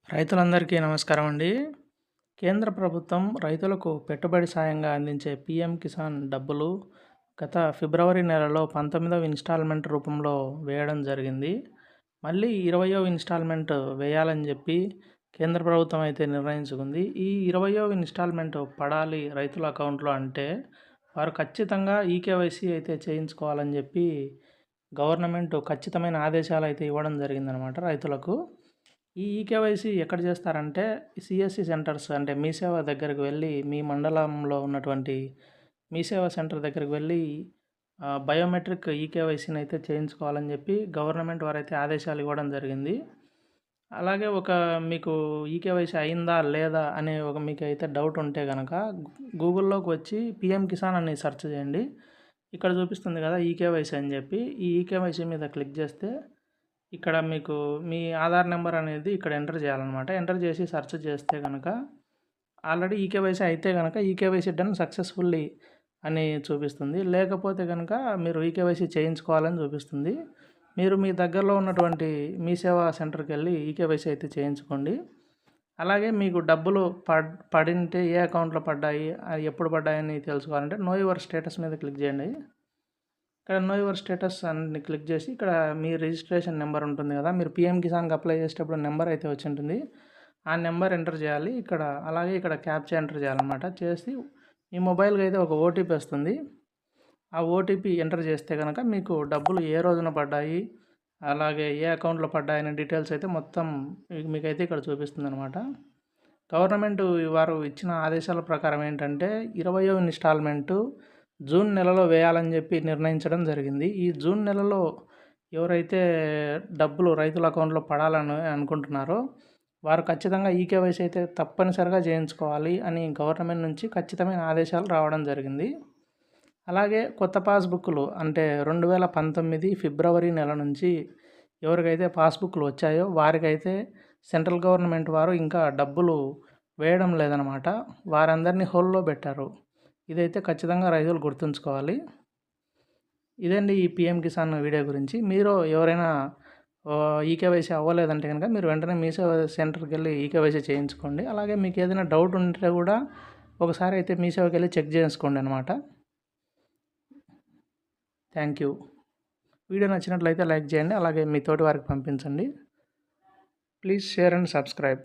రైతులందరికీ నమస్కారం అండి. కేంద్ర ప్రభుత్వం రైతులకు పెట్టుబడి సాయంగా అందించే పీఎం కిసాన్ డబ్బులు గత ఫిబ్రవరి నెలలో 19వ ఇన్స్టాల్మెంట్ రూపంలో వేయడం జరిగింది. మళ్ళీ 20వ ఇన్స్టాల్మెంట్ వేయాలని చెప్పి కేంద్ర ప్రభుత్వం అయితే నిర్ణయించుకుంది. ఈ 20వ ఇన్స్టాల్మెంట్ పడాలి రైతుల అకౌంట్లో అంటే వారు ఖచ్చితంగా ఈకేవైసీ అయితే చేయించుకోవాలని చెప్పి గవర్నమెంట్ ఖచ్చితమైన ఆదేశాలు అయితే ఇవ్వడం జరిగిందనమాట రైతులకు. ఈ ఈకేవైసీ ఎక్కడ చేస్తారంటే సిఎస్సి సెంటర్స్ అంటే మీ సేవ దగ్గరికి వెళ్ళి మీ మండలంలో ఉన్నటువంటి మీ సేవ సెంటర్ దగ్గరికి వెళ్ళి బయోమెట్రిక్ ఈకేవైసీని అయితే చేయించుకోవాలని చెప్పి గవర్నమెంట్ వారైతే ఆదేశాలు ఇవ్వడం జరిగింది. అలాగే మీకు ఈకేవైసీ అయిందా లేదా అనే మీకు అయితే డౌట్ ఉంటే కనుక గూగుల్లోకి వచ్చి పిఎం కిసాన్ అని సెర్చ్ చేయండి. ఇక్కడ చూపిస్తుంది కదా ఈకేవైసీ అని చెప్పి, ఈ ఈకేవైసీ మీద క్లిక్ చేస్తే ఇక్కడ మీకు మీ ఆధార్ నెంబర్ అనేది ఇక్కడ ఎంటర్ చేయాలన్నమాట. ఎంటర్ చేసి సెర్చ్ చేస్తే కనుక ఆల్రెడీ ఈకేవైసీ అయితే కనుక ఈకేవైసీ డన్ సక్సెస్ఫుల్లీ అని చూపిస్తుంది. లేకపోతే కనుక మీరు ఈకేవైసీ చేయించుకోవాలని చూపిస్తుంది. మీరు మీ దగ్గరలో ఉన్నటువంటి మీ సేవా సెంటర్కి వెళ్ళి ఈకేవైసీ అయితే చేయించుకోండి. అలాగే మీకు డబ్బులు పడింటే ఏ అకౌంట్లో పడ్డాయి, అది ఎప్పుడు పడ్డాయని తెలుసుకోవాలంటే నో యువర్ స్టేటస్ మీద క్లిక్ చేయండి. ఇక్కడ నో యువర్ స్టేటస్ అని క్లిక్ చేసి ఇక్కడ మీ రిజిస్ట్రేషన్ నెంబర్ ఉంటుంది కదా, మీరు పిఎం కిసాన్కి అప్లై చేసేటప్పుడు నెంబర్ అయితే వచ్చి ఉంటుంది. ఆ నెంబర్ ఎంటర్ చేయాలి. అలాగే ఇక్కడ క్యాప్చా ఎంటర్ చేయాలన్నమాట. చేసి మీ మొబైల్కి అయితే ఒక ఓటీపీ వస్తుంది. ఆ ఓటీపీ ఎంటర్ చేస్తే కనుక మీకు డబ్బులు ఏ రోజున పడ్డాయి, అలాగే ఏ అకౌంట్లో పడ్డాయనే డీటెయిల్స్ అయితే మొత్తం మీకైతే ఇక్కడ చూపిస్తుంది అనమాట. గవర్నమెంట్ వారు ఇచ్చిన ఆదేశాల ప్రకారం ఏంటంటే 20వ ఇన్స్టాల్మెంటు జూన్ నెలలో వేయాలని చెప్పి నిర్ణయించడం జరిగింది. ఈ జూన్ నెలలో ఎవరైతే డబ్బులు రైతుల అకౌంట్లో పడాలని అనుకుంటున్నారో వారు ఖచ్చితంగా ఈకేవైసీ అయితే తప్పనిసరిగా చేయించుకోవాలి అని గవర్నమెంట్ నుంచి ఖచ్చితమైన ఆదేశాలు రావడం జరిగింది. అలాగే కొత్త పాస్బుక్లు అంటే 2019 ఫిబ్రవరి నెల నుంచి ఎవరికైతే పాస్బుక్లు వచ్చాయో వారికైతే సెంట్రల్ గవర్నమెంట్ వారు ఇంకా డబ్బులు వేయడం లేదనమాట. వారందరినీ హోల్డ్లో పెట్టారు. ఇదైతే ఖచ్చితంగా రైతులు గుర్తుంచుకోవాలి. ఇదండి ఈ పిఎం కిసాన్ వీడియో గురించి. మీరు ఎవరైనా ఈకేవైసీ అవ్వలేదంటే కనుక మీరు వెంటనే మీ సేవ సెంటర్కి వెళ్ళి ఈకేవైసీ చేయించుకోండి. అలాగే మీకు ఏదైనా డౌట్ ఉంటే కూడా ఒకసారి అయితే మీ సేవకి వెళ్ళి చెక్ చేసుకోండి అనమాట. Thank you. వీడియో నచ్చినట్లయితే లైక్ చేయండి. అలాగే మీ తోటి వారికి పంపించండి. Please share and subscribe.